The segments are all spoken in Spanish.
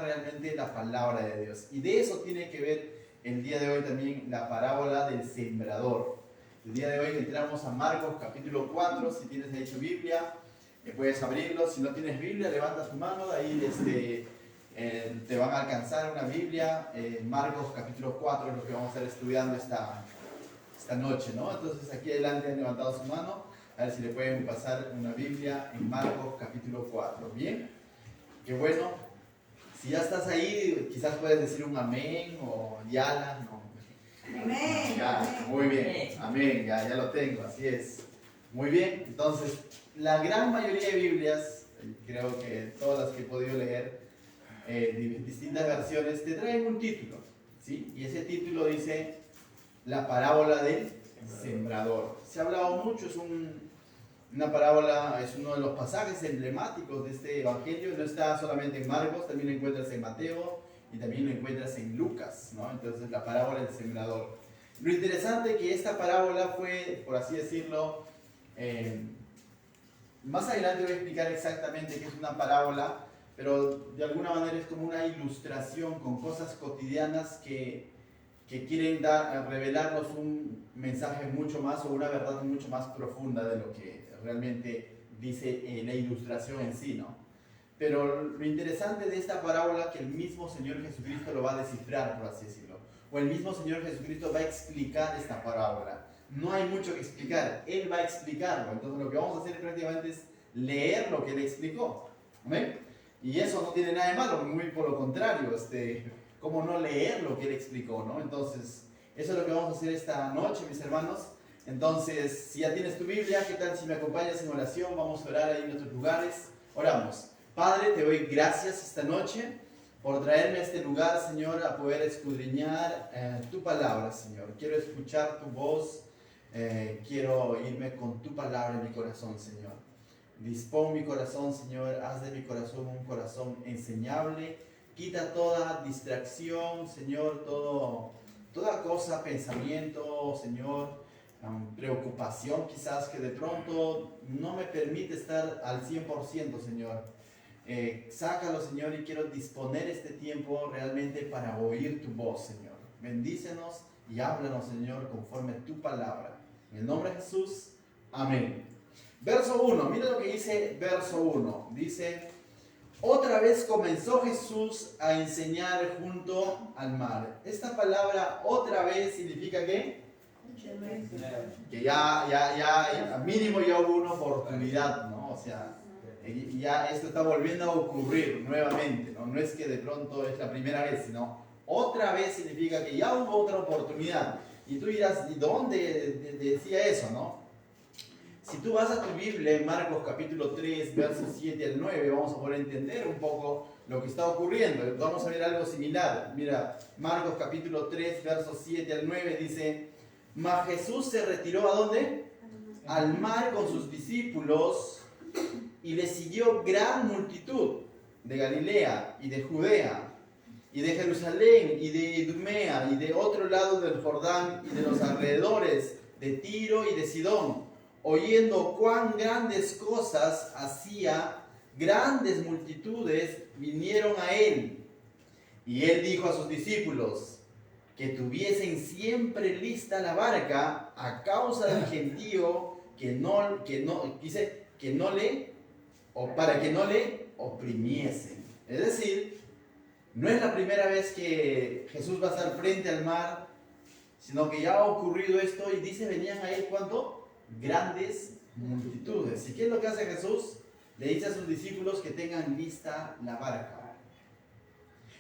realmente la palabra de Dios. Y de eso tiene que ver el día de hoy también la parábola del sembrador. El día de hoy entramos a Marcos capítulo 4. Si tienes ahí tu Biblia, puedes abrirlo. Si no tienes Biblia, levanta tu mano. De ahí te van a alcanzar una Biblia. Marcos capítulo 4 es lo que vamos a estar estudiando esta noche, ¿no? Entonces aquí adelante han levantado su mano. A ver si le pueden pasar una Biblia en Marcos capítulo 4. ¿Bien? Qué bueno. Si ya estás ahí, quizás puedes decir un amén o yala. No. Amén. Ya, muy bien. Amén, ya lo tengo, así es. Muy bien, entonces, la gran mayoría de Biblias, creo que todas las que he podido leer, distintas versiones, te traen un título, ¿sí? Y ese título dice la parábola del sembrador. Se ha hablado mucho, una parábola, es uno de los pasajes emblemáticos de este evangelio. No está solamente en Marcos, también lo encuentras en Mateo y también lo encuentras en Lucas, ¿no? Entonces, la parábola del sembrador. Lo interesante es que esta parábola fue, por así decirlo, más adelante voy a explicar exactamente qué es una parábola, pero de alguna manera es como una ilustración con cosas cotidianas que quieren revelarnos un mensaje mucho más o una verdad mucho más profunda de lo que realmente dice la ilustración en sí, ¿no? Pero lo interesante de esta parábola es que el mismo Señor Jesucristo lo va a descifrar, por así decirlo. O el mismo Señor Jesucristo va a explicar esta parábola. No hay mucho que explicar, Él va a explicarlo. Entonces lo que vamos a hacer prácticamente es leer lo que Él explicó. ¿Ven? Y eso no tiene nada de malo, muy por lo contrario. ¿Cómo no leer lo que Él explicó, ¿no? Entonces, eso es lo que vamos a hacer esta noche, mis hermanos. Entonces, si ya tienes tu Biblia, ¿qué tal si me acompañas en oración? Vamos a orar ahí en nuestros lugares. Oramos. Padre, te doy gracias esta noche por traerme a este lugar, Señor, a poder escudriñar tu palabra, Señor. Quiero escuchar tu voz, quiero irme con tu palabra en mi corazón, Señor. Dispón mi corazón, Señor, haz de mi corazón un corazón enseñable. Quita toda distracción, Señor, toda cosa, pensamiento, Señor, preocupación quizás que de pronto no me permite estar al 100%, Señor. Sácalo, Señor, y quiero disponer este tiempo realmente para oír tu voz, Señor. Bendícenos y háblanos, Señor, conforme a tu palabra. En el nombre de Jesús, amén. Verso 1, mira lo que dice verso 1. Dice: otra vez comenzó Jesús a enseñar junto al mar. Esta palabra otra vez significa ¿qué? Que ya mínimo ya hubo una oportunidad, ¿no? O sea, ya esto está volviendo a ocurrir nuevamente, ¿no? No es que de pronto es la primera vez, sino otra vez significa que ya hubo otra oportunidad. Y tú dirás, ¿y dónde decía eso, no? Si tú vas a tu Biblia en Marcos capítulo 3, versos 7 al 9, vamos a poder entender un poco lo que está ocurriendo. Vamos a ver algo similar. Mira, Marcos capítulo 3, versos 7 al 9 dice: mas Jesús se retiró ¿a dónde? Al mar con sus discípulos, y le siguió gran multitud de Galilea y de Judea y de Jerusalén y de Idumea y de otro lado del Jordán y de los alrededores de Tiro y de Sidón, oyendo cuán grandes cosas hacía. Grandes multitudes vinieron a él, y él dijo a sus discípulos que tuviesen siempre lista la barca a causa del gentío, para que no le oprimiesen. Es decir, no es la primera vez que Jesús va a estar frente al mar, sino que ya ha ocurrido esto, y dice, venían a él, ¿cuánto? Grandes multitudes. ¿Y qué es lo que hace Jesús? Le dice a sus discípulos que tengan lista la barca.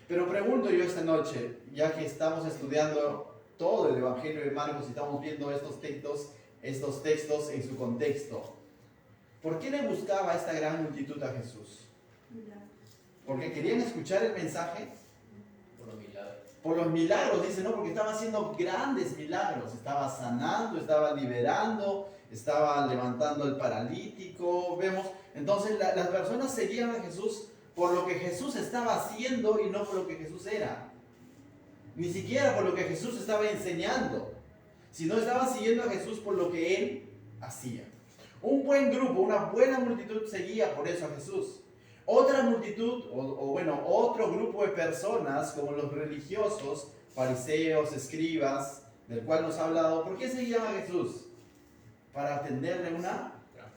Pero pregunto yo esta noche, ya que estamos estudiando todo el Evangelio de Marcos y estamos viendo estos textos en su contexto, ¿por qué le buscaba esta gran multitud a Jesús? ¿Porque querían escuchar el mensaje? Por los milagros, dice, ¿no? Porque estaba haciendo grandes milagros. Estaba sanando, estaba liberando, estaba levantando al paralítico, vemos. Entonces las personas seguían a Jesús por lo que Jesús estaba haciendo y no por lo que Jesús era. Ni siquiera por lo que Jesús estaba enseñando, sino estaban siguiendo a Jesús por lo que Él hacía. Un buen grupo, una buena multitud seguía por eso a Jesús. Otra multitud, otro grupo de personas, como los religiosos, fariseos, escribas, del cual nos ha hablado, ¿por qué seguían a Jesús? Para tenderle una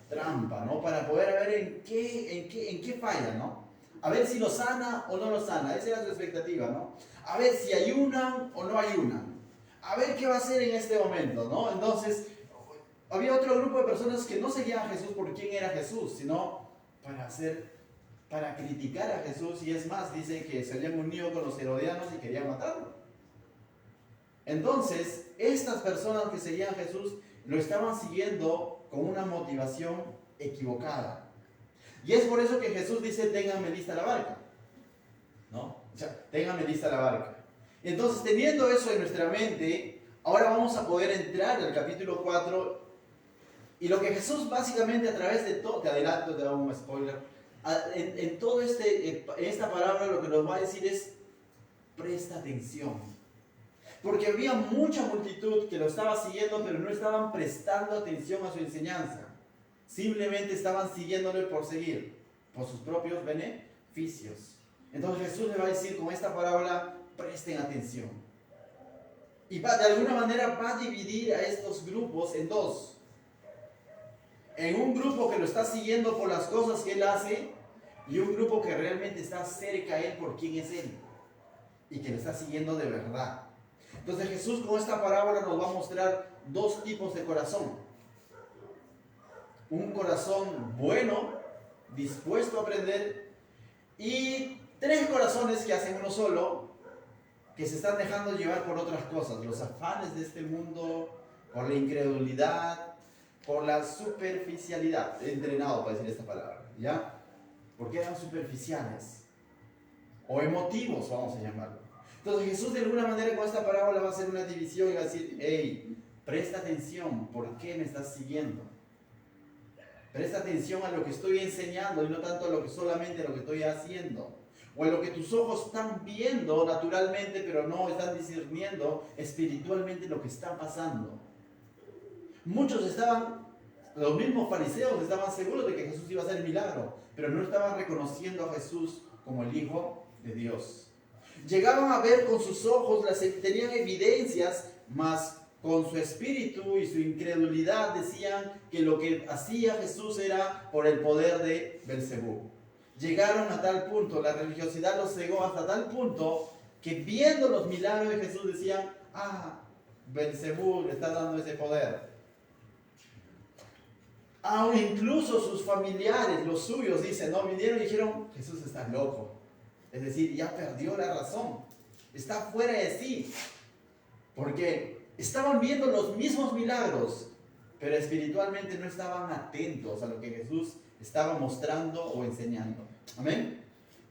trampa, ¿no? Para poder ver en qué falla, ¿no? A ver si lo sana o no lo sana. Esa era su expectativa, ¿no? A ver si ayunan o no ayunan. A ver qué va a hacer en este momento, ¿no? Entonces, había otro grupo de personas que no seguían a Jesús por quién era Jesús, sino para criticar a Jesús. Y es más, dice que se habían unido con los herodianos y querían matarlo. Entonces, estas personas que seguían a Jesús lo estaban siguiendo con una motivación equivocada. Y es por eso que Jesús dice, ténganme lista la barca. ¿No? O sea, ténganme lista la barca. Entonces, teniendo eso en nuestra mente, ahora vamos a poder entrar al capítulo 4. Y lo que Jesús básicamente a través de todo, te adelanto, te hago un spoiler, en todo esta palabra lo que nos va a decir es, presta atención. Porque había mucha multitud que lo estaba siguiendo, pero no estaban prestando atención a su enseñanza. Simplemente estaban siguiéndole por seguir, por sus propios beneficios. Entonces Jesús le va a decir con esta parábola, presten atención. Y de alguna manera va a dividir a estos grupos en dos. En un grupo que lo está siguiendo por las cosas que él hace, y un grupo que realmente está cerca a él por quién es él. Y que lo está siguiendo de verdad. Entonces Jesús con esta parábola nos va a mostrar dos tipos de corazón. Un corazón bueno, dispuesto a aprender, y tres corazones que hacen uno solo, que se están dejando llevar por otras cosas, los afanes de este mundo, por la incredulidad, por la superficialidad. He entrenado para decir esta palabra, ¿ya? Porque eran superficiales, o emotivos, vamos a llamarlo. Entonces Jesús de alguna manera con esta parábola va a hacer una división y va a decir, hey, presta atención, ¿por qué me estás siguiendo? Presta atención a lo que estoy enseñando y no tanto a solamente a lo que estoy haciendo. O a lo que tus ojos están viendo naturalmente, pero no están discerniendo espiritualmente lo que está pasando. Los mismos fariseos estaban seguros de que Jesús iba a hacer el milagro, pero no estaban reconociendo a Jesús como el Hijo de Dios. Llegaban a ver con sus ojos, tenían evidencias, mas con su espíritu y su incredulidad decían que lo que hacía Jesús era por el poder de Belcebú. Llegaron a tal punto, la religiosidad los cegó hasta tal punto que viendo los milagros de Jesús decían, Belcebú le está dando ese poder. Incluso sus familiares, los suyos, dicen, vinieron y dijeron, Jesús está loco. Es decir, ya perdió la razón. Está fuera de sí. Porque estaban viendo los mismos milagros, pero espiritualmente no estaban atentos a lo que Jesús estaba mostrando o enseñando. Amén.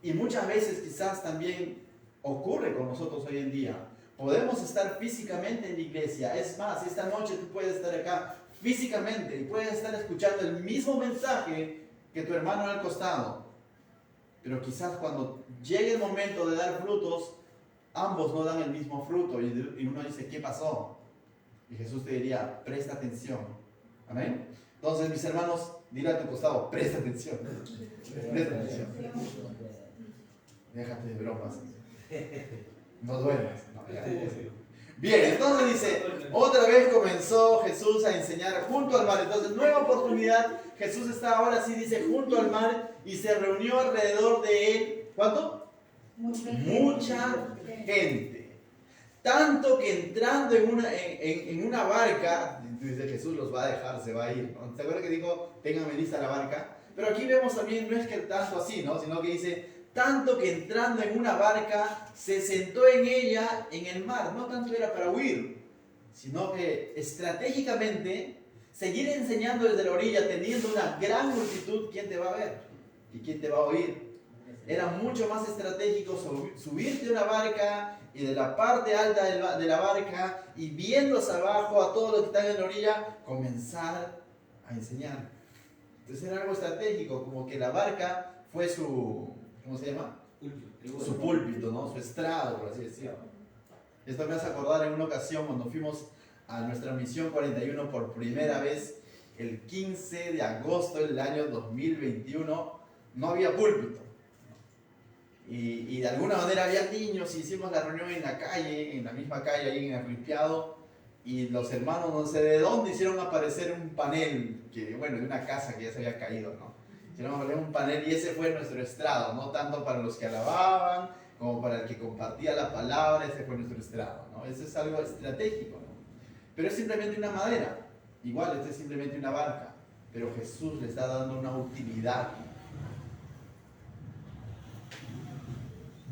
Y muchas veces quizás también ocurre con nosotros hoy en día. Podemos estar físicamente en la iglesia. Es más, esta noche tú puedes estar acá físicamente y puedes estar escuchando el mismo mensaje que tu hermano al costado. Pero quizás cuando llegue el momento de dar frutos, ambos no dan el mismo fruto. Y uno dice, ¿qué pasó? Y Jesús te diría, presta atención. Amén. Entonces, mis hermanos, dile a tu costado, presta atención. Presta atención. Déjate de bromas. No duermas. Bien, entonces dice, otra vez comenzó Jesús a enseñar junto al mar. Entonces, nueva oportunidad. Jesús está ahora sí, dice, junto al mar y se reunió alrededor de él. ¿Cuánto? Mucha gente. Tanto que entrando en una barca, dice Jesús los va a dejar, se va a ir. ¿No? ¿Se acuerdan que dijo, ténganme lista la barca? Pero aquí vemos también, no es que tanto así, ¿no? Sino que dice, tanto que entrando en una barca, se sentó en ella, en el mar. No tanto era para huir, sino que estratégicamente, seguir enseñando desde la orilla, teniendo una gran multitud, ¿quién te va a ver? ¿Y quién te va a oír? Era mucho más estratégico subirte a una barca y de la parte alta de la barca y viendo hacia abajo a todos los que están en la orilla, comenzar a enseñar. Entonces era algo estratégico, como que la barca fue su, ¿cómo se llama? Su púlpito, ¿no? Su estrado, por así decirlo. Esto me hace acordar en una ocasión cuando fuimos a nuestra misión 41 por primera vez, el 15 de agosto del año 2021, no había púlpito. Y de alguna manera había niños y hicimos la reunión en la calle, en la misma calle, ahí en el Limpiado, y los hermanos no sé de dónde hicieron aparecer un panel, que bueno, de una casa que ya se había caído, ¿no? Hicieron aparecer un panel y ese fue nuestro estrado, no tanto para los que alababan, como para el que compartía la palabra, ese fue nuestro estrado, ¿no? Eso es algo estratégico, ¿no? Pero es simplemente una madera, igual, este es simplemente una barca, pero Jesús le está dando una utilidad.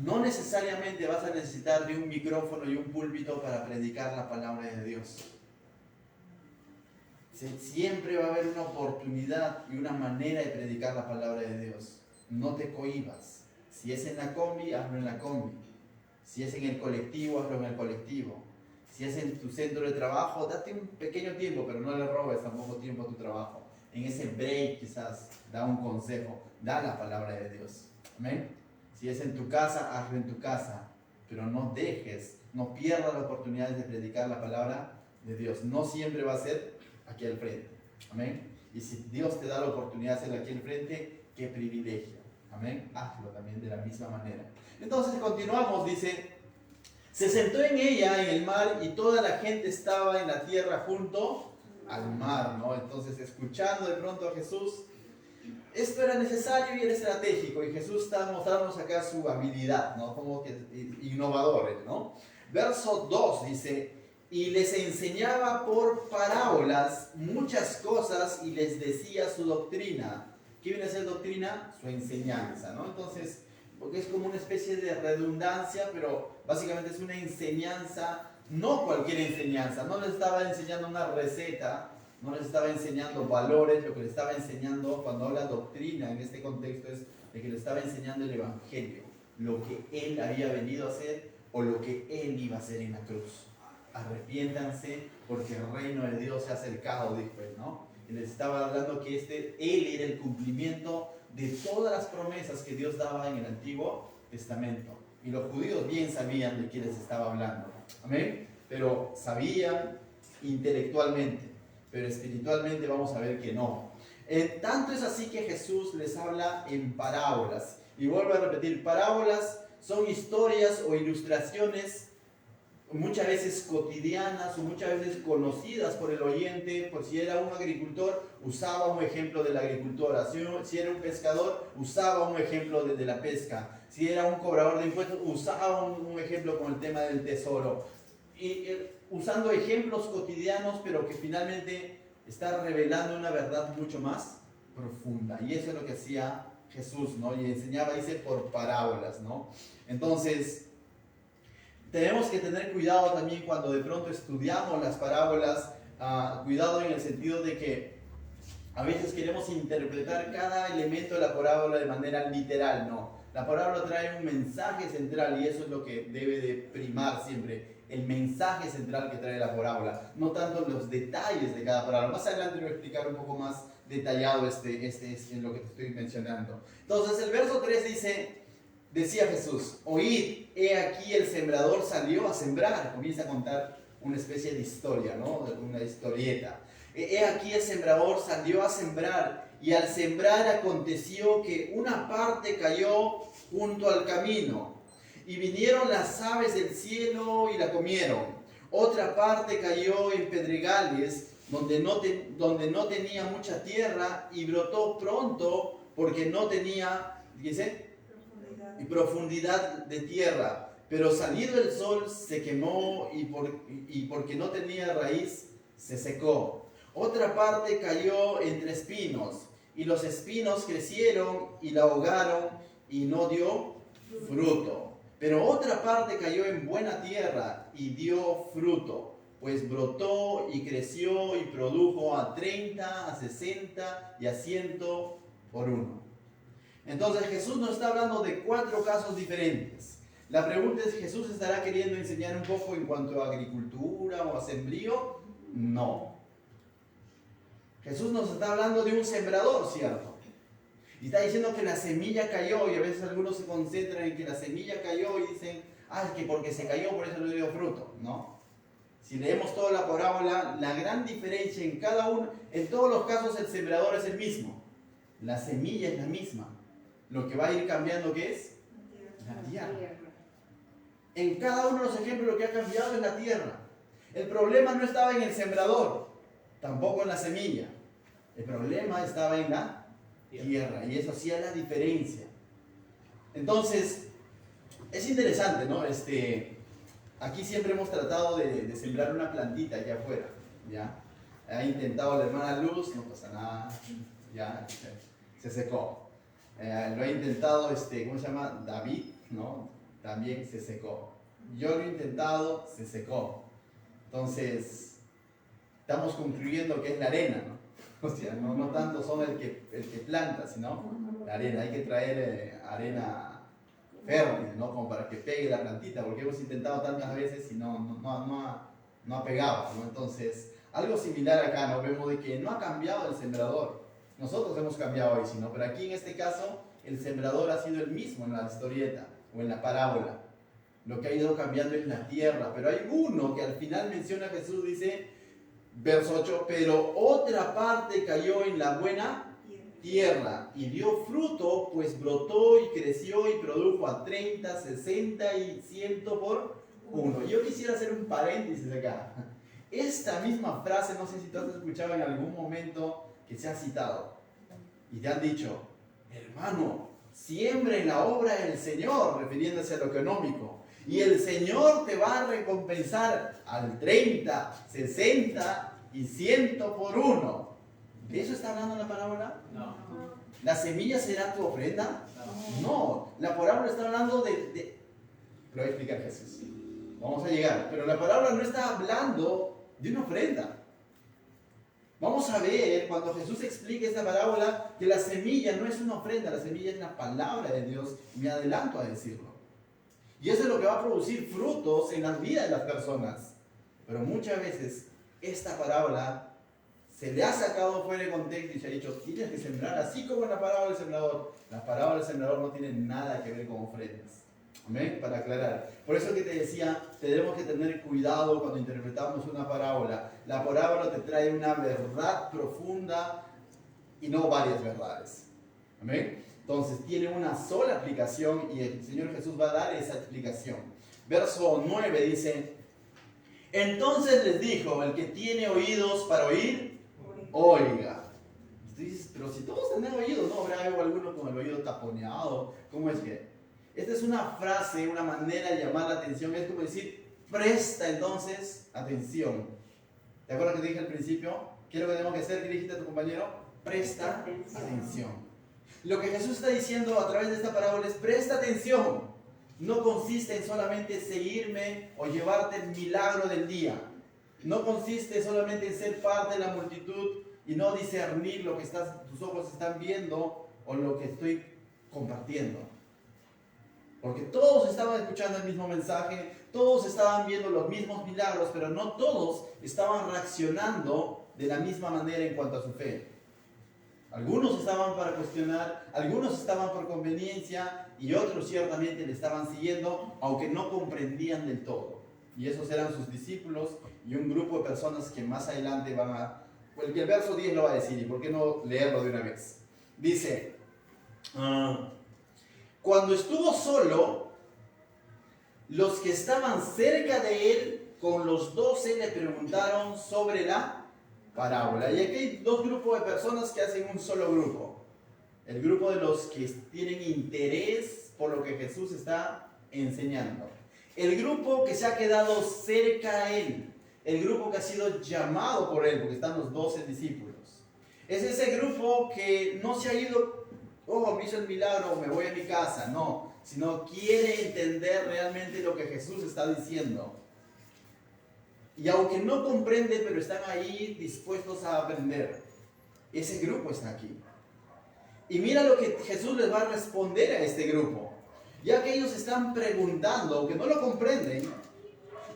No necesariamente vas a necesitar de un micrófono y un púlpito para predicar la palabra de Dios. Siempre va a haber una oportunidad y una manera de predicar la palabra de Dios. No te cohibas. Si es en la combi, hazlo en la combi. Si es en el colectivo, hazlo en el colectivo. Si es en tu centro de trabajo, date un pequeño tiempo, pero no le robes tampoco tiempo a tu trabajo. En ese break quizás da un consejo, da la palabra de Dios. Amén. Si es en tu casa, hazlo en tu casa, pero no dejes, no pierdas la oportunidad de predicar la palabra de Dios. No siempre va a ser aquí al frente. Amén. Y si Dios te da la oportunidad de hacerlo aquí al frente, qué privilegio. Amén. Hazlo también de la misma manera. Entonces continuamos, dice, se sentó en ella, en el mar, y toda la gente estaba en la tierra junto al mar, ¿no? Entonces, escuchando de pronto a Jesús, esto era necesario y era estratégico, y Jesús está mostrándonos acá su habilidad, ¿no? Como que innovador, ¿no? Verso 2 dice, y les enseñaba por parábolas muchas cosas y les decía su doctrina. ¿Qué viene a ser doctrina? Su enseñanza, ¿no? Entonces, porque es como una especie de redundancia, pero básicamente es una enseñanza, no cualquier enseñanza, no les estaba enseñando una receta, no les estaba enseñando valores, lo que les estaba enseñando, cuando habla doctrina en este contexto, es de que les estaba enseñando el Evangelio, lo que Él había venido a hacer o lo que Él iba a hacer en la cruz. Arrepiéntanse porque el reino de Dios se ha acercado, dijo Él, ¿no? Y les estaba hablando que Él era el cumplimiento de todas las promesas que Dios daba en el Antiguo Testamento. Y los judíos bien sabían de quién les estaba hablando. Amén. Pero sabían intelectualmente, pero espiritualmente vamos a ver que no. Tanto es así que Jesús les habla en parábolas. Y vuelvo a repetir, parábolas son historias o ilustraciones muchas veces cotidianas o muchas veces conocidas por el oyente. Por si era un agricultor, usaba un ejemplo de la agricultura. Si era un pescador, usaba un ejemplo de la pesca. Si era un cobrador de impuestos, usaba un ejemplo con el tema del tesoro. Usando ejemplos cotidianos, pero que finalmente está revelando una verdad mucho más profunda. Y eso es lo que hacía Jesús, ¿no? Y enseñaba, dice, por parábolas, ¿no? Entonces, tenemos que tener cuidado también cuando de pronto estudiamos las parábolas, cuidado en el sentido de que a veces queremos interpretar cada elemento de la parábola de manera literal, ¿no? La parábola trae un mensaje central y eso es lo que debe de primar siempre, el mensaje central que trae la parábola, no tanto los detalles de cada parábola. Más adelante voy a explicar un poco más detallado este es lo que te estoy mencionando. Entonces el verso 3 dice, decía Jesús, oíd, he aquí el sembrador salió a sembrar. Comienza a contar una especie de historia, ¿no? Una historieta. He aquí el sembrador salió a sembrar, y al sembrar aconteció que una parte cayó junto al camino, y vinieron las aves del cielo y la comieron. Otra parte cayó en pedregales, donde no tenía mucha tierra, y brotó pronto, porque no tenía, dice, profundidad de tierra. Pero salido el sol se quemó, y porque no tenía raíz, se secó. Otra parte cayó entre espinos, y los espinos crecieron y la ahogaron, y no dio fruto. Pero otra parte cayó en buena tierra y dio fruto, pues brotó y creció y produjo a 30, a 60 y a 100 por uno. Entonces Jesús nos está hablando de 4 casos diferentes. La pregunta es, ¿Jesús estará queriendo enseñar un poco en cuanto a agricultura o a sembrío? No. Jesús nos está hablando de un sembrador, ¿cierto? Y está diciendo que la semilla cayó, y a veces algunos se concentran en que la semilla cayó y dicen, es que porque se cayó por eso no dio fruto. No. Si leemos toda la parábola, la gran diferencia en todos los casos el sembrador es el mismo. La semilla es la misma. Lo que va a ir cambiando, ¿qué es? La tierra. En cada uno de los ejemplos lo que ha cambiado es la tierra. El problema no estaba en el sembrador, tampoco en la semilla. El problema estaba en la tierra, y eso hacía la diferencia. Entonces, es interesante, ¿no? Aquí siempre hemos tratado de sembrar una plantita allá afuera, ¿ya? Ha intentado la hermana Luz, no pasa nada, ya se secó. Lo ha intentado, ¿cómo se llama? David, ¿no? También se secó. Yo lo he intentado, se secó. Entonces, estamos concluyendo que es la arena, ¿no? O sea, no tanto son el que planta, sino la arena. Hay que traer arena fértil, ¿no? Como para que pegue la plantita, porque hemos intentado tantas veces y no ha pegado, ¿no? Entonces, algo similar acá, ¿no? Vemos de que no ha cambiado el sembrador. Nosotros hemos cambiado hoy, ¿no? Pero aquí en este caso, el sembrador ha sido el mismo en la historieta o en la parábola. Lo que ha ido cambiando es la tierra, pero hay uno que al final menciona Jesús, dice, verso 8, pero otra parte cayó en la buena tierra y dio fruto, pues brotó y creció y produjo a 30, 60 y 100 por uno. Yo quisiera hacer un paréntesis acá. Esta misma frase, no sé si tú has escuchado en algún momento que se ha citado y te han dicho, hermano, siembre en la obra del Señor, refiriéndose a lo económico. Y el Señor te va a recompensar al 30, 60 y 100 por uno. ¿De eso está hablando la parábola? No. ¿La semilla será tu ofrenda? No. La parábola está hablando de... Lo va a explicar Jesús. Vamos a llegar. Pero la parábola no está hablando de una ofrenda. Vamos a ver cuando Jesús explique esta parábola que la semilla no es una ofrenda, la semilla es la palabra de Dios. Me adelanto a decirlo. Y eso es lo que va a producir frutos en la vida de las personas. Pero muchas veces esta parábola se le ha sacado fuera de contexto y se ha dicho, tienes que sembrar así como en la parábola del sembrador. La parábola del sembrador no tiene nada que ver con ofrendas. Amén, para aclarar. Por eso que te decía, tenemos que tener cuidado cuando interpretamos una parábola. La parábola te trae una verdad profunda y no varias verdades. Amén. Entonces tiene una sola aplicación y el Señor Jesús va a dar esa explicación. Verso 9 dice, entonces les dijo, el que tiene oídos para oír, oiga. Tú dices, pero si todos tenemos oídos, ¿no habrá alguno con el oído taponeado? ¿Cómo es que? Esta es una frase, una manera de llamar la atención. Es como decir, presta entonces atención. ¿Te acuerdas que te dije al principio? ¿Qué es lo que tenemos que hacer? ¿Qué le dijiste a tu compañero? Presta atención. Lo que Jesús está diciendo a través de esta parábola es presta atención. No consiste en solamente seguirme o llevarte el milagro del día. No consiste solamente en ser parte de la multitud y no discernir lo que tus ojos están viendo o lo que estoy compartiendo. Porque todos estaban escuchando el mismo mensaje, todos estaban viendo los mismos milagros, pero no todos estaban reaccionando de la misma manera en cuanto a su fe. Algunos estaban para cuestionar, algunos estaban por conveniencia y otros ciertamente le estaban siguiendo, aunque no comprendían del todo. Y esos eran sus discípulos y un grupo de personas que más adelante van a... El verso 10 lo va a decir, y por qué no leerlo de una vez. Dice, cuando estuvo solo, los que estaban cerca de él, con los 12 le preguntaron sobre la parábola. Y aquí hay dos grupos de personas que hacen un solo grupo. El grupo de los que tienen interés por lo que Jesús está enseñando. El grupo que se ha quedado cerca a él. El grupo que ha sido llamado por él, porque están los 12 discípulos. Es ese grupo que no se ha ido, oh, me hizo el milagro, me voy a mi casa. No, sino quiere entender realmente lo que Jesús está diciendo. Y aunque no comprende, pero están ahí dispuestos a aprender. Ese grupo está aquí. Y mira lo que Jesús les va a responder a este grupo. Ya que ellos están preguntando, aunque no lo comprenden,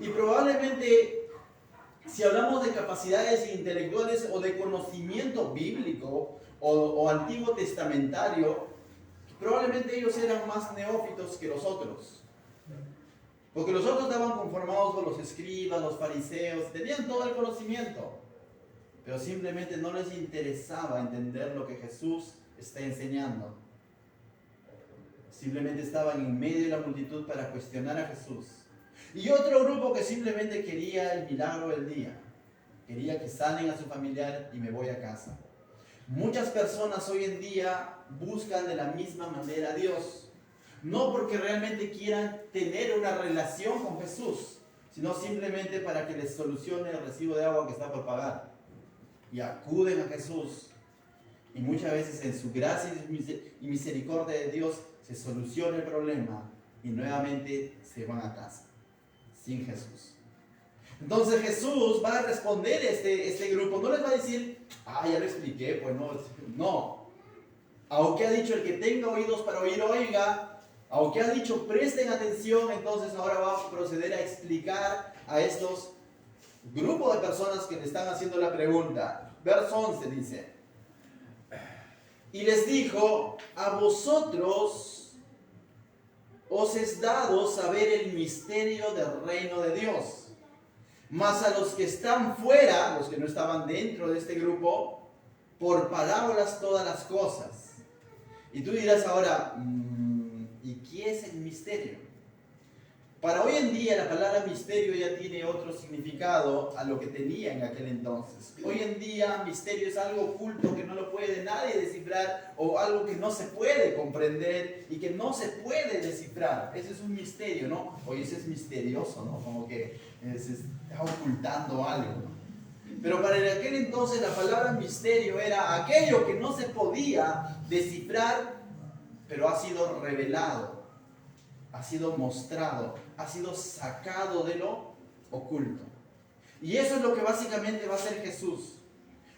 y probablemente, si hablamos de capacidades intelectuales o de conocimiento bíblico o antiguo testamentario, probablemente ellos eran más neófitos que los otros. Porque los otros estaban conformados por los escribas, los fariseos, tenían todo el conocimiento, pero simplemente no les interesaba entender lo que Jesús está enseñando. simplemente estaban en medio de la multitud para cuestionar a Jesús. Y otro grupo que simplemente quería el milagro del día. Quería que sanen a su familiar y me voy a casa. Muchas personas hoy en día buscan de la misma manera a Dios. No porque realmente quieran tener una relación con Jesús, sino simplemente para que les solucione el recibo de agua que está por pagar. Y acuden a Jesús. Y muchas veces en su gracia y misericordia de Dios se soluciona el problema y nuevamente se van a casa, sin Jesús. Entonces Jesús va a responder este grupo. No les va a decir, ya lo expliqué, pues no. No. Aunque ha dicho el que tenga oídos para oír, oiga. Aunque ha dicho presten atención, entonces ahora va a proceder a explicar a estos grupos de personas que le están haciendo la pregunta. Verso 11 dice, y les dijo, a vosotros os es dado saber el misterio del reino de Dios, mas a los que están fuera, los que no estaban dentro de este grupo, por parábolas todas las cosas. Y tú dirás ahora, ¿y qué es el misterio? Para hoy en día la palabra misterio ya tiene otro significado a lo que tenía en aquel entonces. Hoy en día misterio es algo oculto que no lo puede nadie descifrar, o algo que no se puede comprender y que no se puede descifrar. Ese es un misterio, ¿no? Oye, ese es misterioso, ¿no? Como que se está ocultando algo, ¿no? Pero para aquel entonces la palabra misterio era aquello que no se podía descifrar, pero ha sido revelado, ha sido mostrado, ha sido sacado de lo oculto. Y eso es lo que básicamente va a hacer Jesús.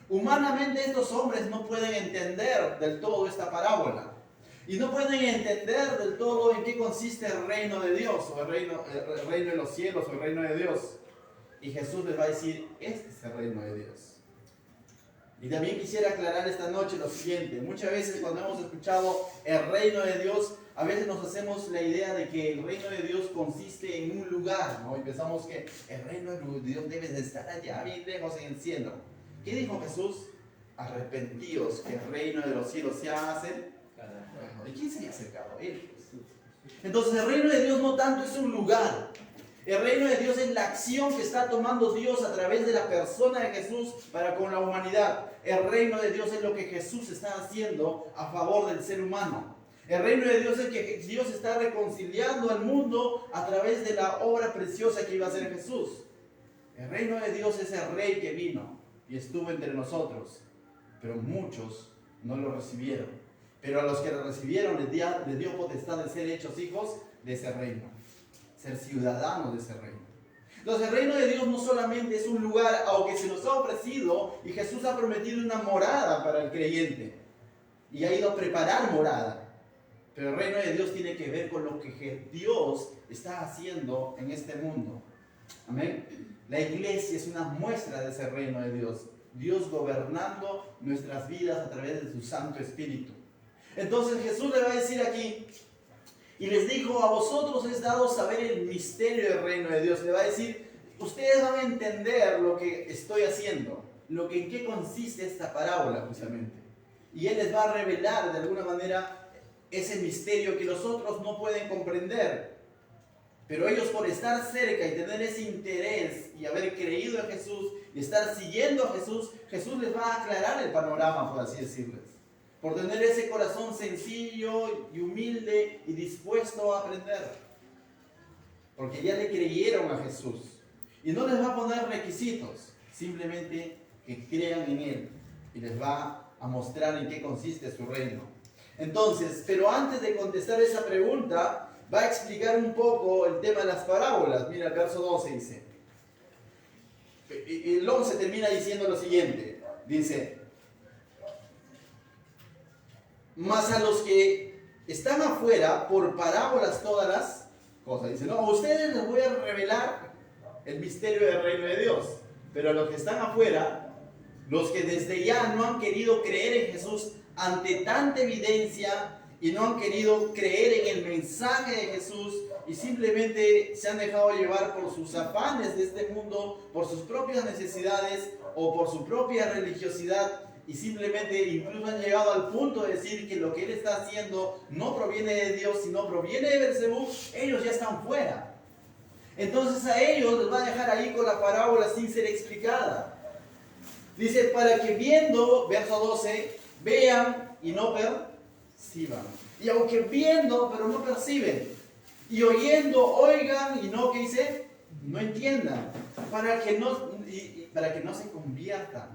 Humanamente estos hombres no pueden entender del todo esta parábola. Y no pueden entender del todo en qué consiste el reino de Dios, o el reino de los cielos, o el reino de Dios. Y Jesús les va a decir, este es el reino de Dios. Y también quisiera aclarar esta noche lo siguiente. Muchas veces cuando hemos escuchado el reino de Dios, a veces nos hacemos la idea de que el reino de Dios consiste en un lugar, ¿no? Y pensamos que el reino de Dios debe de estar allá, bien lejos en el cielo. ¿Qué dijo Jesús? Arrepentíos, que el reino de los cielos se hace. Bueno, ¿de quién se ha acercado? Él. Entonces el reino de Dios no tanto es un lugar. El reino de Dios es la acción que está tomando Dios a través de la persona de Jesús para con la humanidad. El reino de Dios es lo que Jesús está haciendo a favor del ser humano. El reino de Dios es que Dios está reconciliando al mundo a través de la obra preciosa que iba a hacer Jesús. El reino de Dios es el rey que vino y estuvo entre nosotros, pero muchos no lo recibieron. Pero a los que lo recibieron les dio potestad de ser hechos hijos de ese reino, ser ciudadanos de ese reino. Entonces el reino de Dios no solamente es un lugar, aunque se nos ha ofrecido y Jesús ha prometido una morada para el creyente y ha ido a preparar morada. Pero el reino de Dios tiene que ver con lo que Dios está haciendo en este mundo. Amén. La iglesia es una muestra de ese reino de Dios. Dios gobernando nuestras vidas a través de su Santo Espíritu. Entonces Jesús le va a decir aquí, y les dijo, a vosotros es dado saber el misterio del reino de Dios. Le va a decir, ustedes van a entender lo que estoy haciendo, en qué consiste esta parábola justamente. Y Él les va a revelar de alguna manera ese misterio que los otros no pueden comprender. Pero ellos, por estar cerca y tener ese interés y haber creído en Jesús y estar siguiendo a Jesús, Jesús les va a aclarar el panorama, por así decirles. Por tener ese corazón sencillo y humilde y dispuesto a aprender. Porque ya le creyeron a Jesús. Y no les va a poner requisitos, simplemente que crean en Él. Y les va a mostrar en qué consiste su reino. Entonces, pero antes de contestar esa pregunta, va a explicar un poco el tema de las parábolas. Mira, el verso 12 dice. El 11 termina diciendo lo siguiente. Dice, mas a los que están afuera, por parábolas todas las cosas. Dice, no, a ustedes les voy a revelar el misterio del reino de Dios. Pero a los que están afuera, los que desde ya no han querido creer en Jesús ante tanta evidencia y no han querido creer en el mensaje de Jesús y simplemente se han dejado llevar por sus afanes de este mundo, por sus propias necesidades o por su propia religiosidad, y simplemente incluso han llegado al punto de decir que lo que él está haciendo no proviene de Dios, sino proviene de Beelzebú, ellos ya están fuera. Entonces a ellos les va a dejar ahí con la parábola sin ser explicada. Dice, para que viendo, verso 12, vean y no perciban. Y aunque viendo, pero no perciben. Y oyendo, oigan y no, ¿qué dice? No entiendan. Para que no se conviertan.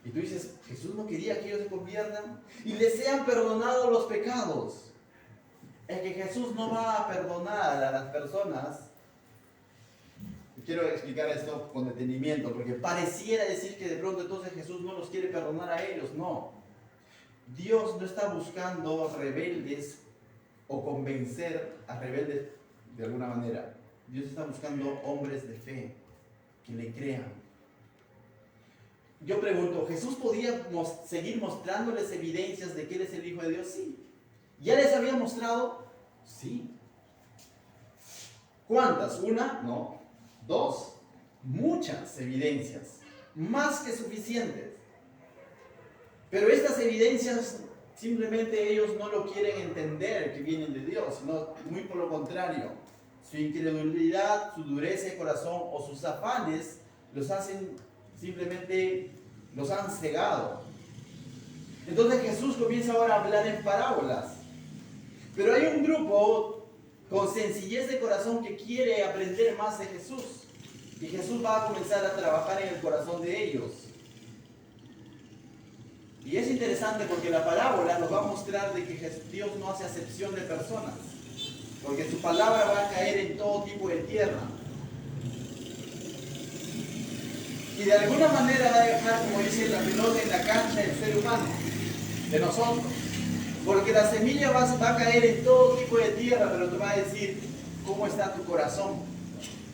Y tú dices, Jesús no quería que ellos se conviertan y les sean perdonados los pecados. Es que Jesús no va a perdonar a las personas. Quiero explicar esto con detenimiento, porque pareciera decir que de pronto entonces Jesús no los quiere perdonar a ellos. No. Dios no está buscando rebeldes o convencer a rebeldes de alguna manera. Dios está buscando hombres de fe que le crean. Yo pregunto, ¿Jesús podía seguir mostrándoles evidencias de que Él es el Hijo de Dios? Sí. ¿Ya les había mostrado? Sí. ¿Cuántas? ¿Una? No. Dos. Muchas evidencias. Más que suficientes. Pero estas evidencias simplemente ellos no lo quieren entender que vienen de Dios, sino muy por lo contrario. Su incredulidad, su dureza de corazón o sus afanes los hacen simplemente, los han cegado. Entonces Jesús comienza ahora a hablar en parábolas. Pero hay un grupo con sencillez de corazón que quiere aprender más de Jesús. Y Jesús va a comenzar a trabajar en el corazón de ellos. Y es interesante porque la parábola nos va a mostrar de que Dios no hace acepción de personas. Porque su palabra va a caer en todo tipo de tierra. Y de alguna manera va a dejar, como dice, la pelota en la cancha del ser humano, de nosotros. Porque la semilla va a caer en todo tipo de tierra, pero te va a decir cómo está tu corazón.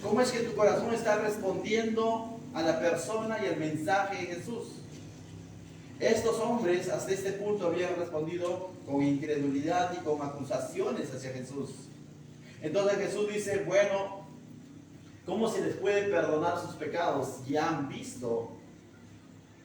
Cómo es que tu corazón está respondiendo a la persona y al mensaje de Jesús. Estos hombres hasta este punto habían respondido con incredulidad y con acusaciones hacia Jesús. Entonces Jesús dice, bueno, ¿cómo se les puede perdonar sus pecados? Ya han visto,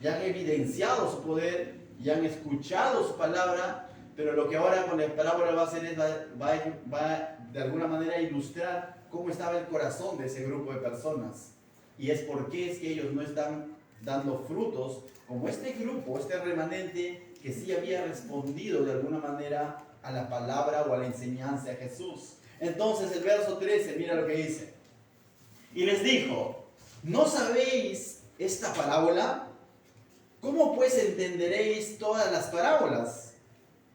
ya han evidenciado su poder, ya han escuchado su palabra, pero lo que ahora con la parábola va a hacer es, va de alguna manera a ilustrar cómo estaba el corazón de ese grupo de personas. Y es por qué es que ellos no están dando frutos como este grupo, este remanente que sí había respondido de alguna manera a la palabra o a la enseñanza de Jesús. Entonces el verso 13, mira lo que dice. Y les dijo, ¿no sabéis esta parábola? ¿Cómo pues entenderéis todas las parábolas?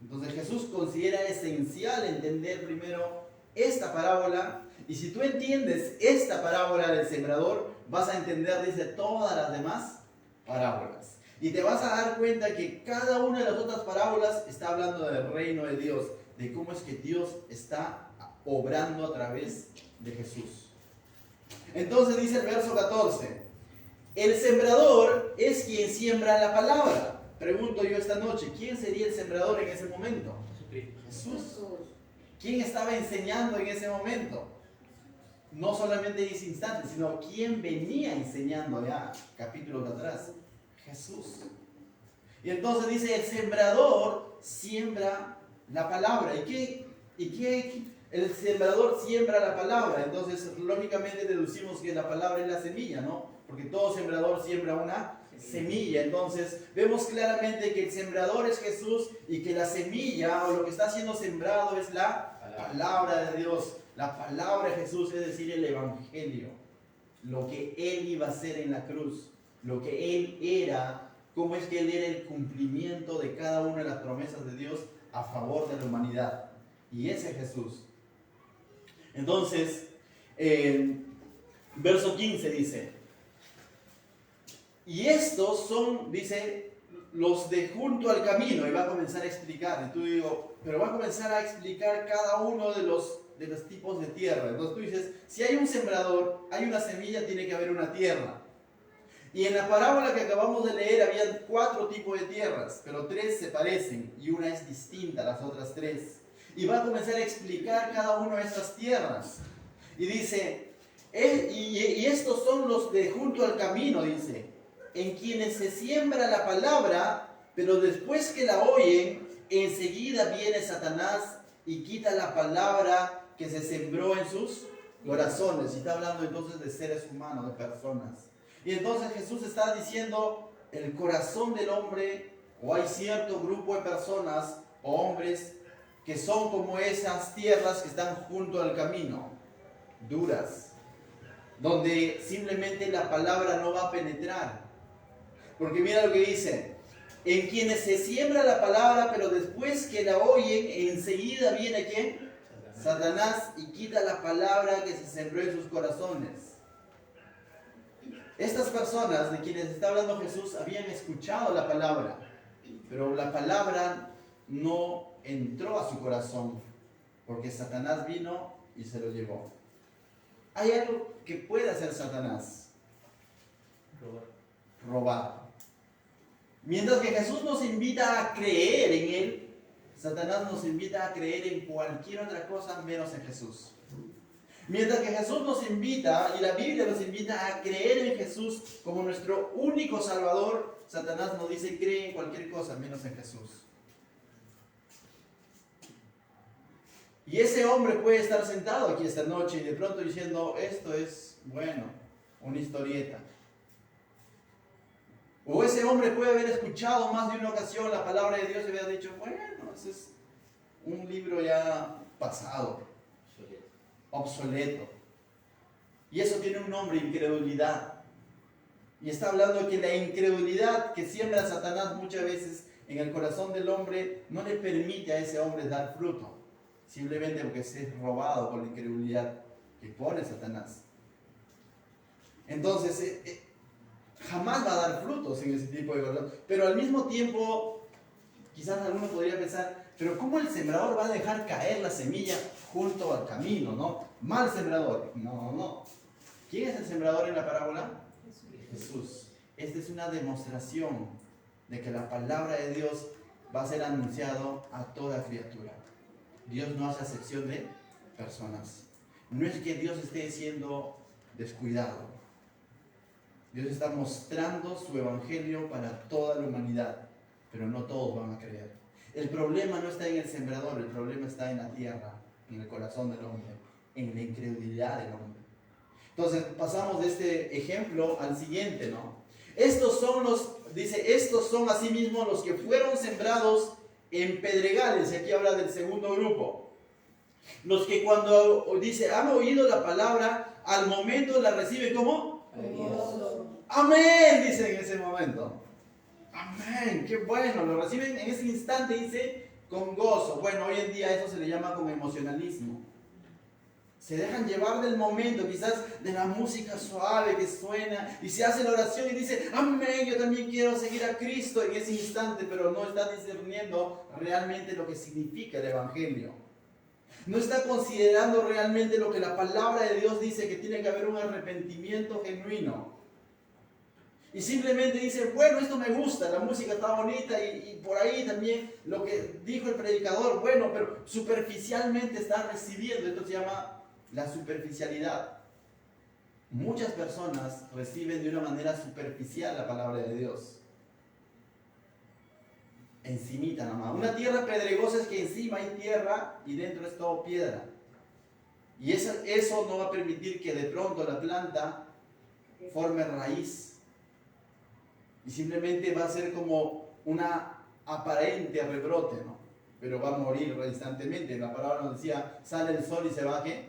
Entonces Jesús considera esencial entender primero esta parábola. Y si tú entiendes esta parábola del sembrador, vas a entender, dice, todas las demás parábolas. Y te vas a dar cuenta que cada una de las otras parábolas está hablando del reino de Dios, de cómo es que Dios está obrando a través de Jesús. Entonces dice el verso 14, el sembrador es quien siembra la palabra. Pregunto yo esta noche, ¿quién sería el sembrador en ese momento? Jesús. ¿Quién estaba enseñando en ese momento? No solamente en ese instante, sino quién venía enseñando ya capítulos atrás. Jesús. Y entonces dice, el sembrador siembra la palabra. ¿Y qué? El sembrador siembra la palabra. Entonces, lógicamente deducimos que la palabra es la semilla, ¿no? Porque todo sembrador siembra una semilla. Entonces, vemos claramente que el sembrador es Jesús y que la semilla o lo que está siendo sembrado es la palabra de Dios. La palabra de Jesús, es decir, el Evangelio. Lo que Él iba a hacer en la cruz. Lo que Él era, cómo es que Él era el cumplimiento de cada una de las promesas de Dios a favor de la humanidad. Y ese es Jesús. Entonces, verso 15 dice, y estos son, dice, los de junto al camino, y va a comenzar a explicar, y tú digo, pero va a comenzar a explicar cada uno de los tipos de tierra. Entonces tú dices, si hay un sembrador, hay una semilla, tiene que haber una tierra. Y en la parábola que acabamos de leer había 4 tipos de tierras, pero 3 se parecen y una es distinta a las otras 3. Y va a comenzar a explicar cada una de estas tierras. Y dice, y estos son los de junto al camino, dice. en quienes se siembra la palabra, pero después que la oyen, enseguida viene Satanás y quita la palabra que se sembró en sus corazones. Y está hablando entonces de seres humanos, de personas. Y entonces Jesús está diciendo, el corazón del hombre, o hay cierto grupo de personas o hombres que son como esas tierras que están junto al camino, duras, donde simplemente la palabra no va a penetrar. Porque mira lo que dice, en quienes se siembra la palabra, pero después que la oyen, enseguida viene ¿quién? Satanás, y quita la palabra que se sembró en sus corazones. Estas personas de quienes está hablando Jesús habían escuchado la palabra, pero la palabra no entró a su corazón, porque Satanás vino y se lo llevó. Hay algo que puede hacer Satanás: robar. Mientras que Jesús nos invita a creer en Él, Satanás nos invita a creer en cualquier otra cosa menos en Jesús. Mientras que Jesús nos invita, y la Biblia nos invita a creer en Jesús como nuestro único Salvador, Satanás nos dice, cree en cualquier cosa menos en Jesús. Y ese hombre puede estar sentado aquí esta noche y de pronto diciendo, esto es, bueno, una historieta. O ese hombre puede haber escuchado más de una ocasión la palabra de Dios y haber dicho, bueno, ese es un libro ya pasado, obsoleto. Y eso tiene un nombre, incredulidad. Y está hablando de que la incredulidad que siembra Satanás muchas veces en el corazón del hombre no le permite a ese hombre dar fruto. Simplemente porque se es robado por la incredulidad que pone Satanás. Entonces, jamás va a dar frutos en ese tipo de cosas. Pero al mismo tiempo, quizás alguno podría pensar, pero ¿cómo el sembrador va a dejar caer la semilla junto al camino, no? Mal sembrador. No. ¿Quién es el sembrador en la parábola? Jesús. Esta es una demostración de que la palabra de Dios va a ser anunciado a toda criatura. Dios no hace acepción de personas. No es que Dios esté siendo descuidado. Dios está mostrando su evangelio para toda la humanidad, pero no todos van a creer. El problema no está en el sembrador, el problema está en la tierra, en el corazón del hombre, en la incredulidad del hombre. Entonces pasamos de este ejemplo al siguiente, ¿no? Estos son asimismo los que fueron sembrados en pedregales, y aquí habla del segundo grupo. Los que cuando dice, han oído la palabra, al momento la reciben ¿cómo? Amén, dice en ese momento. Amén, qué bueno, lo reciben en ese instante, dice, con gozo. Bueno, hoy en día eso se le llama con emocionalismo. Se dejan llevar del momento, quizás de la música suave que suena, y se hace la oración y dice, amén, yo también quiero seguir a Cristo en ese instante, pero no está discerniendo realmente lo que significa el evangelio. No está considerando realmente lo que la palabra de Dios dice, que tiene que haber un arrepentimiento genuino. Y simplemente dice, bueno, esto me gusta, la música está bonita y por ahí también lo que dijo el predicador, bueno, pero superficialmente está recibiendo. Esto se llama la superficialidad. Muchas personas reciben de una manera superficial la palabra de Dios. Encimita nomás. Una tierra pedregosa es que encima hay tierra y dentro es todo piedra. Y eso no va a permitir que de pronto la planta forme raíz. Y simplemente va a ser como una aparente rebrote, ¿no? Pero va a morir instantáneamente. La palabra nos decía, sale el sol y se va a ¿qué?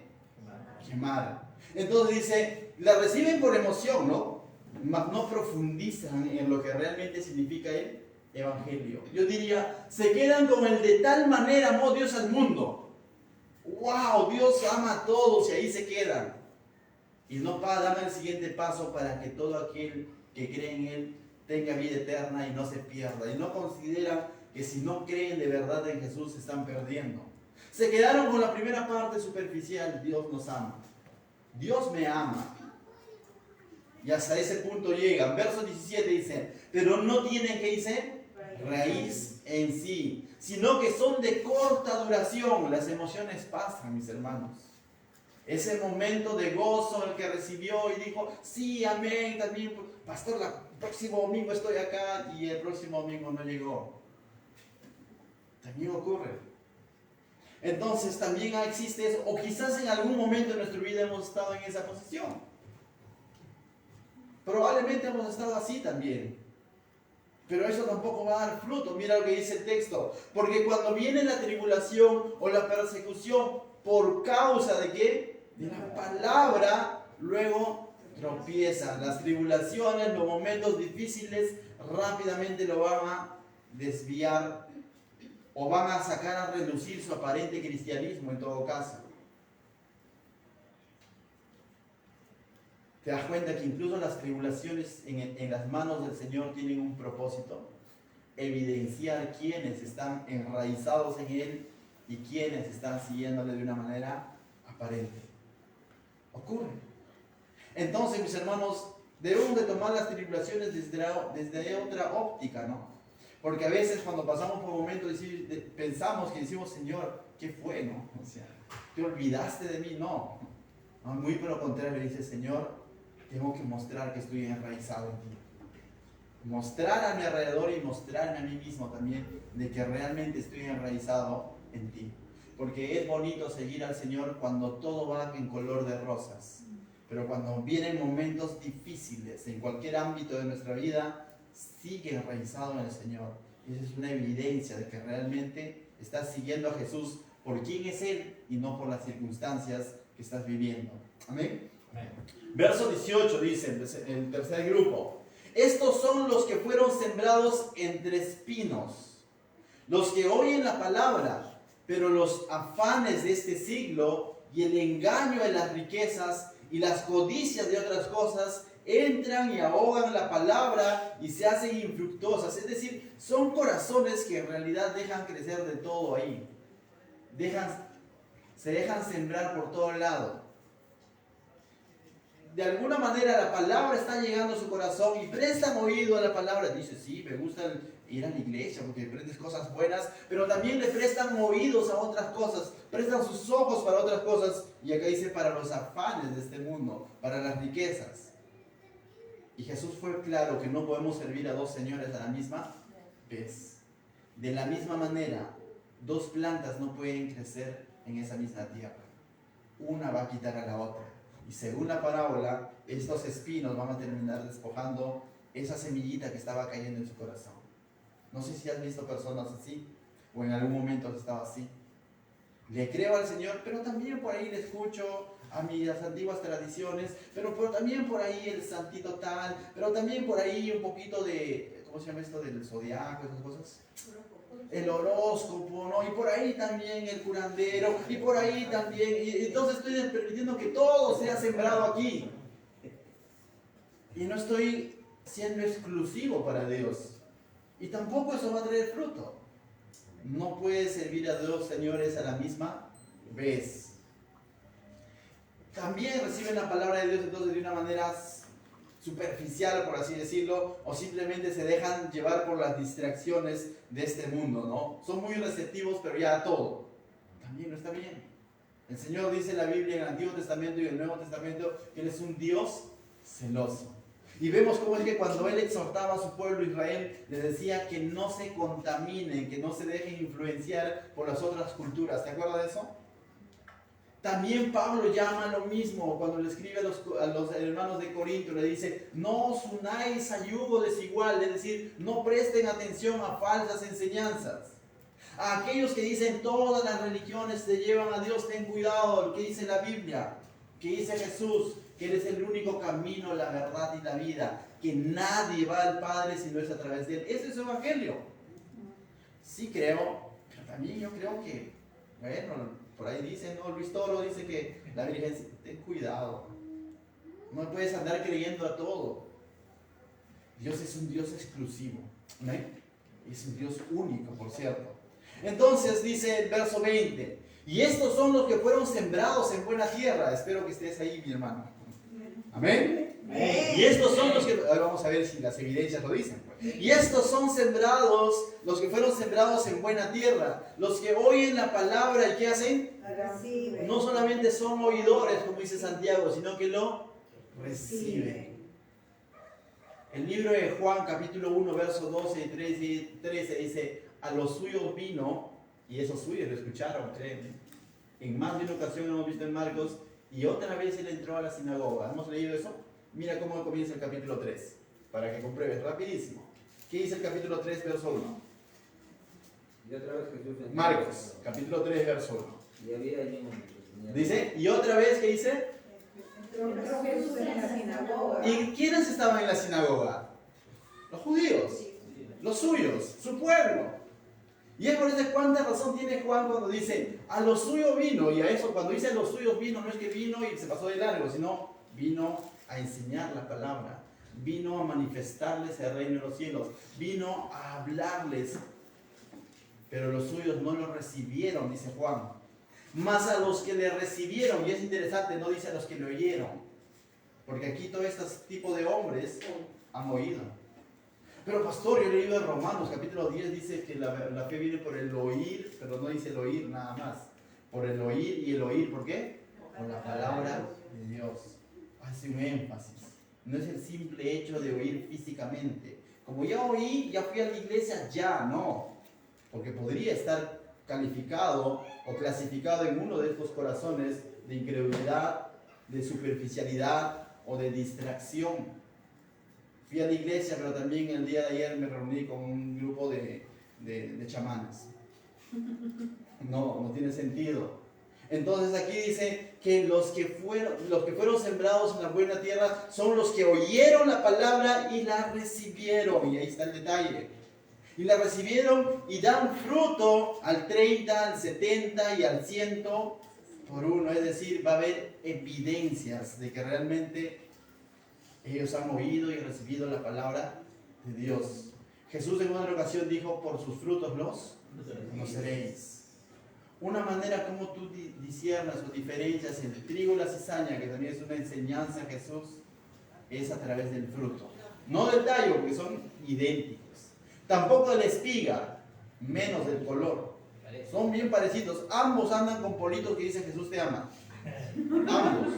Quemar. Entonces dice, la reciben por emoción, ¿no? Mas no profundizan en lo que realmente significa el evangelio. Yo diría, se quedan con el de tal manera amó Dios al mundo. ¡Wow! Dios ama a todos y ahí se quedan. Y no dan el siguiente paso para que todo aquel que cree en Él tenga vida eterna y no se pierda. Y no consideran que si no creen de verdad en Jesús se están perdiendo. Se quedaron con la primera parte superficial, Dios nos ama. Dios me ama. Y hasta ese punto llegan. Verso 17 dice, pero no tienen, ¿qué dice? Raíz en sí, sino que son de corta duración. Las emociones pasan, mis hermanos. Ese momento de gozo el que recibió y dijo, sí, amén, también, pastor, el próximo domingo estoy acá, y el próximo domingo no llegó. También ocurre. Entonces también existe eso, o quizás en algún momento de nuestra vida hemos estado en esa posición. Probablemente hemos estado así también. Pero eso tampoco va a dar fruto. Mira lo que dice el texto. Porque cuando viene la tribulación o la persecución, ¿por causa de qué? De la palabra, luego tropiezan. Las tribulaciones, los momentos difíciles, rápidamente lo van a desviar o van a sacar a relucir su aparente cristianismo en todo caso. ¿Te das cuenta que incluso las tribulaciones en las manos del Señor tienen un propósito? Evidenciar quiénes están enraizados en Él y quiénes están siguiéndole de una manera aparente. Ocurre. Entonces, mis hermanos, debemos de tomar las tribulaciones desde otra óptica, ¿no? Porque a veces cuando pasamos por momentos pensamos que decimos, Señor, ¿qué fue, no? O sea, ¿te olvidaste de mí? No. Muy por lo contrario, dice, Señor, tengo que mostrar que estoy enraizado en ti. Mostrar a mi alrededor y mostrarme a mí mismo también de que realmente estoy enraizado en ti. Porque es bonito seguir al Señor cuando todo va en color de rosas. Pero cuando vienen momentos difíciles en cualquier ámbito de nuestra vida, sigue enraizado en el Señor. Y esa es una evidencia de que realmente estás siguiendo a Jesús por quién es Él y no por las circunstancias que estás viviendo. Amén. Verso 18 dice, el tercer grupo, estos son los que fueron sembrados entre espinos, los que oyen la palabra, pero los afanes de este siglo y el engaño de las riquezas y las codicias de otras cosas entran y ahogan la palabra y se hacen infructuosas. Es decir, son corazones que en realidad dejan crecer de todo ahí, se dejan sembrar por todo lado. De alguna manera la palabra está llegando a su corazón y prestan oído a la palabra. Dice, sí, me gusta ir a la iglesia porque aprendes cosas buenas, pero también le prestan oídos a otras cosas, prestan sus ojos para otras cosas. Y acá dice, para los afanes de este mundo, para las riquezas. Y Jesús fue claro que no podemos servir a dos señores a la misma vez. De la misma manera, dos plantas no pueden crecer en esa misma tierra. Una va a quitar a la otra. Y según la parábola, estos espinos van a terminar despojando esa semillita que estaba cayendo en su corazón. No sé si has visto personas así, o en algún momento has estado así. Le creo al Señor, pero también por ahí le escucho a mis antiguas tradiciones, pero también por ahí el santito tal, pero también por ahí un poquito de, ¿cómo se llama esto? Del zodiaco, esas cosas. El horóscopo, ¿no? Y por ahí también el curandero, y por ahí también, y entonces estoy permitiendo que todo sea sembrado aquí. Y no estoy siendo exclusivo para Dios. Y tampoco eso va a traer fruto. No puedes servir a dos señores a la misma vez. También reciben la palabra de Dios entonces de una manera superficial, por así decirlo, o simplemente se dejan llevar por las distracciones de este mundo, ¿no? Son muy receptivos, pero ya a todo. También no está bien. El Señor dice en la Biblia, en el Antiguo Testamento y en el Nuevo Testamento, que Él es un Dios celoso. Y vemos cómo es que cuando Él exhortaba a su pueblo Israel, les decía que no se contaminen, que no se dejen influenciar por las otras culturas. ¿Te acuerdas de eso? También Pablo llama lo mismo cuando le escribe a los hermanos de Corinto, le dice, no os unáis a yugo desigual, es decir, no presten atención a falsas enseñanzas. A aquellos que dicen todas las religiones te llevan a Dios, ten cuidado, lo que dice la Biblia, que dice Jesús, que Él es el único camino, la verdad y la vida, que nadie va al Padre si no es a través de Él. Ese es su evangelio. Sí creo, pero también yo creo que, bueno, por ahí dice, ¿no? Luis Toro dice que la Virgen, ten cuidado, no puedes andar creyendo a todo. Dios es un Dios exclusivo, ¿no? Es un Dios único, por cierto. Entonces dice el verso 20, y estos son los que fueron sembrados en buena tierra. Espero que estés ahí, mi hermano. Amén. Amén. Y estos son los que, ahora vamos a ver si las evidencias lo dicen, pues. Y estos son sembrados, los que fueron sembrados en buena tierra, los que oyen la palabra y ¿qué hacen? Recibe. No solamente son oidores, como dice Santiago, sino que lo reciben. El libro de Juan, capítulo 1, versos 12 y 13 dice, a los suyos vino, y esos suyos lo escucharon, créeme. En más de una ocasión hemos visto en Marcos, y otra vez él entró a la sinagoga. ¿Hemos leído eso? Mira cómo comienza el capítulo 3, para que compruebes rapidísimo. ¿Qué dice el capítulo 3, verso 1? Y otra vez Jesús entró. Marcos, capítulo 3, verso 1. Y había allí un que tenía- Dice, y otra vez, ¿qué dice? Entró Jesús en la sinagoga. ¿Y quiénes estaban en la sinagoga? Los judíos, los suyos, su pueblo. Y es por eso cuánta razón tiene Juan cuando dice, a los suyos vino, y a eso cuando dice a los suyos vino, no es que vino y se pasó de largo, sino vino a enseñar la palabra, vino a manifestarles el reino de los cielos, vino a hablarles, pero los suyos no lo recibieron, dice Juan. Más a los que le recibieron, y es interesante, no dice a los que le oyeron, porque aquí todo este tipo de hombres han oído. Pero pastor, yo he leído en Romanos, capítulo 10, dice que la fe viene por el oír, pero no dice el oír nada más. Por el oír y el oír, ¿por qué? Por la palabra de Dios. Hace un énfasis. No es el simple hecho de oír físicamente. Como ya oí, ya fui a la iglesia, ya no. Porque podría estar calificado o clasificado en uno de estos corazones de incredulidad, de superficialidad o de distracción. Fui a la iglesia, pero también el día de ayer me reuní con un grupo de chamanes. No tiene sentido. Entonces aquí dice que los que fueron sembrados en la buena tierra son los que oyeron la palabra y la recibieron. Y ahí está el detalle. Y la recibieron y dan fruto al 30, al 70 y al 100 por uno. Es decir, va a haber evidencias de que realmente ellos han oído y recibido la palabra de Dios. Jesús en otra ocasión dijo, por sus frutos los conoceréis. Una manera como tú disiernas o diferencias el trigo y la cizaña, que también es una enseñanza de Jesús, es a través del fruto. No del tallo, porque son idénticos. Tampoco de la espiga, menos del color. Son bien parecidos. Ambos andan con politos que dice Jesús te ama. Ambos.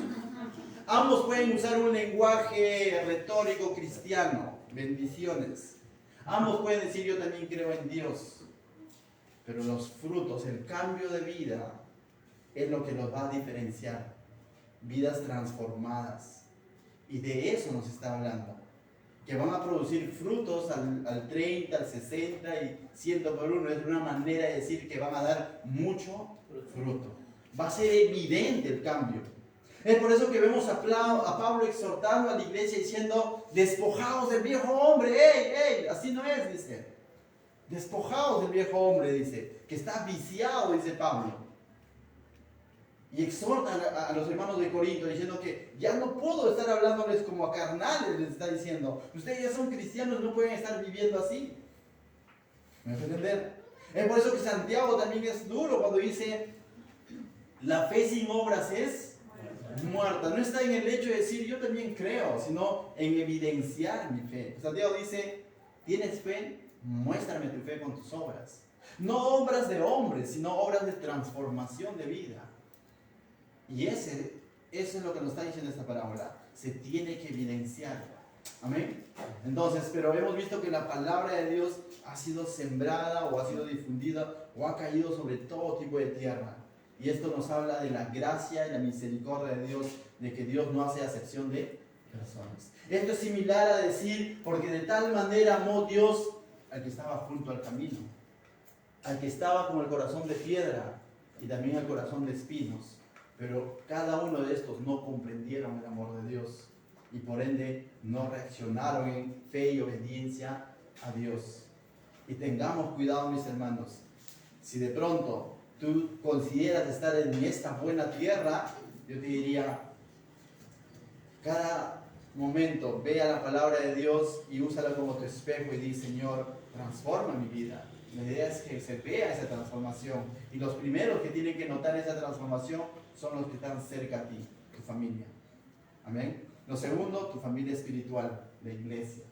Ambos pueden usar un lenguaje retórico cristiano. Bendiciones. Ambos pueden decir yo también creo en Dios. Pero los frutos, el cambio de vida, es lo que los va a diferenciar. Vidas transformadas. Y de eso nos está hablando. Que van a producir frutos al 30, al 60 y 100 por uno. Es una manera de decir que van a dar mucho fruto. Va a ser evidente el cambio. Es por eso que vemos a Pablo exhortando a la iglesia diciendo, despojaos del viejo hombre. ¡Ey! Así no es, dice. Despojaos del viejo hombre, dice, que está viciado, dice Pablo. Y exhorta a los hermanos de Corinto diciendo que ya no puedo estar hablándoles como a carnales, les está diciendo. Ustedes ya son cristianos, no pueden estar viviendo así. ¿Me vas a entender? Es por eso que Santiago también es duro cuando dice, la fe sin obras es muerta. No está en el hecho de decir yo también creo, sino en evidenciar mi fe. Santiago dice, ¿tienes fe? Muéstrame tu fe con tus obras. No obras de hombres, sino obras de transformación de vida. Y eso es lo que nos está diciendo esta parábola. Se tiene que evidenciar. Amén. Entonces, pero hemos visto que la palabra de Dios ha sido sembrada o ha sido difundida o ha caído sobre todo tipo de tierra. Y esto nos habla de la gracia y la misericordia de Dios, de que Dios no hace acepción de personas. Esto es similar a decir, porque de tal manera amó Dios al que estaba junto al camino, al que estaba con el corazón de piedra y también al corazón de espinos. Pero cada uno de estos no comprendieron el amor de Dios y por ende no reaccionaron en fe y obediencia a Dios. Y tengamos cuidado, mis hermanos. Si de pronto tú consideras estar en esta buena tierra, yo te diría, cada momento vea la palabra de Dios y úsala como tu espejo y di, Señor, transforma mi vida. La idea es que se vea esa transformación. Y los primeros que tienen que notar esa transformación son los que están cerca a ti, tu familia. Amén. Lo segundo, tu familia espiritual, la iglesia.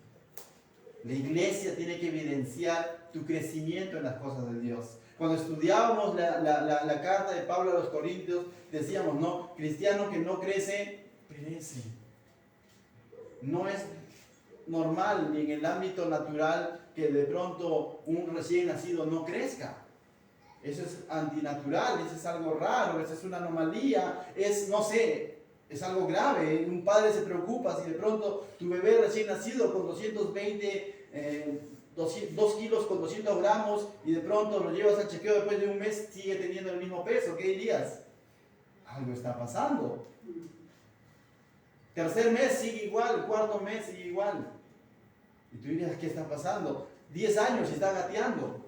La iglesia tiene que evidenciar tu crecimiento en las cosas de Dios. Cuando estudiábamos la carta de Pablo a los Corintios, decíamos, no, cristiano que no crece, perece. No es normal ni en el ámbito natural que de pronto un recién nacido no crezca. Eso es antinatural, eso es algo raro, eso es una anomalía, no sé, es algo grave. Un padre se preocupa si de pronto tu bebé recién nacido con 2 kilos con 200 gramos y de pronto lo llevas al chequeo después de un mes, sigue teniendo el mismo peso. ¿Qué dirías? Algo está pasando. Tercer mes sigue igual, cuarto mes sigue igual. Y tú dirías, ¿qué está pasando? 10 años y está gateando.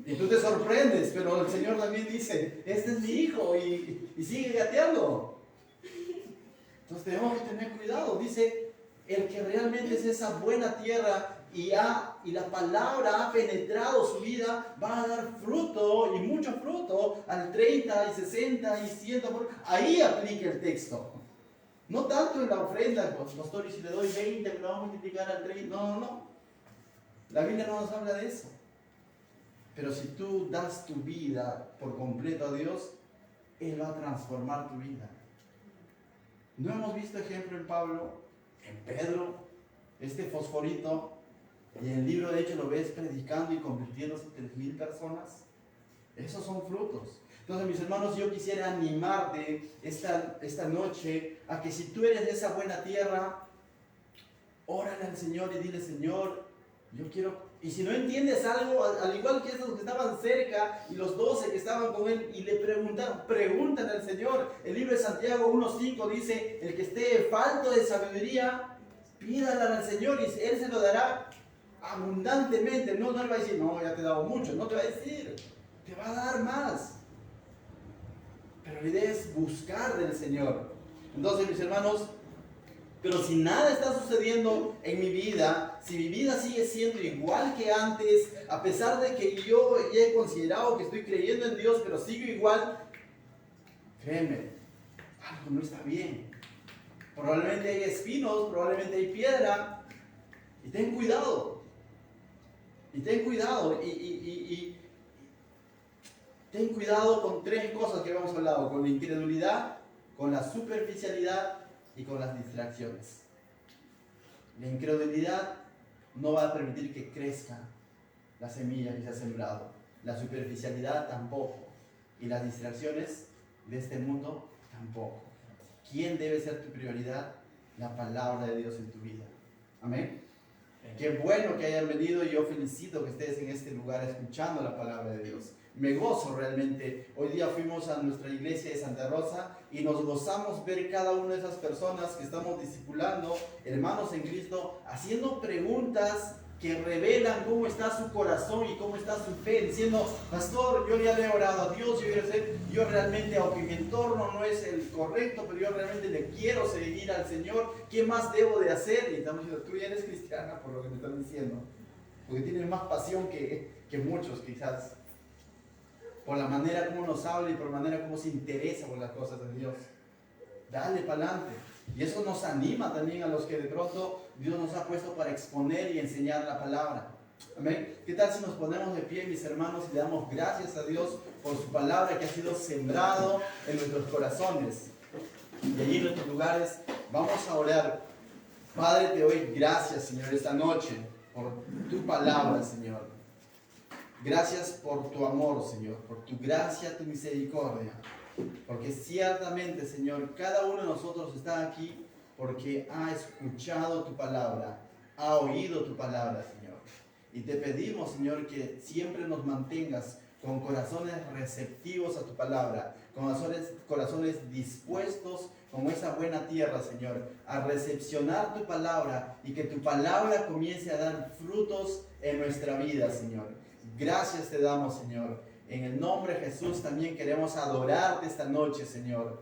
Y tú te sorprendes, pero el Señor también dice, este es mi hijo y sigue gateando. Entonces tenemos que tener cuidado. Dice, el que realmente es esa buena tierra y la palabra ha penetrado su vida, va a dar fruto y mucho fruto al 30 y 60 y 100. Ahí aplica el texto. No tanto en la ofrenda, pastor, y si le doy 20, me lo vamos a multiplicar al 30. No. La Biblia no nos habla de eso. Pero si tú das tu vida por completo a Dios, Él va a transformar tu vida. ¿No hemos visto ejemplo en Pablo, en Pedro, este fosforito, y en el libro de Hechos lo ves predicando y convirtiéndose en 3,000 personas? Esos son frutos. Entonces, mis hermanos, yo quisiera animarte esta noche a que si tú eres de esa buena tierra, órale al Señor y dile, Señor, yo quiero. Y si no entiendes algo, al igual que esos que estaban cerca y los 12 que estaban con él y le preguntan al Señor. El libro de Santiago 1:5 dice, el que esté falto de sabiduría, pídala al Señor y Él se lo dará abundantemente. No le va a decir, no, ya te he dado mucho. No te va a decir, te va a dar más. Pero la idea es buscar del Señor. Entonces, mis hermanos, pero si nada está sucediendo en mi vida, si mi vida sigue siendo igual que antes, a pesar de que yo ya he considerado que estoy creyendo en Dios, pero sigo igual, créeme, algo no está bien. Probablemente hay espinos, probablemente hay piedra, y ten cuidado. Y ten cuidado, y ten cuidado con 3 cosas que hemos hablado: con la incredulidad, con la superficialidad y con las distracciones. La incredulidad no va a permitir que crezca la semilla que se ha sembrado. La superficialidad tampoco. Y las distracciones de este mundo tampoco. ¿Quién debe ser tu prioridad? La palabra de Dios en tu vida. Amén. Qué bueno que hayan venido y yo felicito que estés en este lugar escuchando la palabra de Dios. Me gozo realmente. Hoy día fuimos a nuestra iglesia de Santa Rosa y nos gozamos ver cada una de esas personas que estamos discipulando, hermanos en Cristo, haciendo preguntas que revelan cómo está su corazón y cómo está su fe, diciendo, pastor, yo ya le he orado a Dios, yo realmente, aunque mi entorno no es el correcto, pero yo realmente le quiero seguir al Señor, ¿qué más debo de hacer? Y estamos diciendo, tú ya eres cristiana por lo que me están diciendo, porque tienes más pasión que muchos quizás, por la manera como nos habla y por la manera como se interesa por las cosas de Dios. Dale para adelante. Y eso nos anima también a los que de pronto Dios nos ha puesto para exponer y enseñar la palabra. Amén. ¿Qué tal si nos ponemos de pie, mis hermanos, y le damos gracias a Dios por su palabra que ha sido sembrado en nuestros corazones? Y allí en nuestros lugares vamos a orar. Padre, te doy gracias, Señor, esta noche por tu palabra, Señor. Gracias por tu amor, Señor, por tu gracia, tu misericordia. Porque ciertamente, Señor, cada uno de nosotros está aquí porque ha escuchado tu palabra, ha oído tu palabra, Señor. Y te pedimos, Señor, que siempre nos mantengas con corazones receptivos a tu palabra, con corazones dispuestos como esa buena tierra, Señor, a recepcionar tu palabra y que tu palabra comience a dar frutos en nuestra vida, Señor. Gracias te damos, Señor. En el nombre de Jesús también queremos adorarte esta noche, Señor.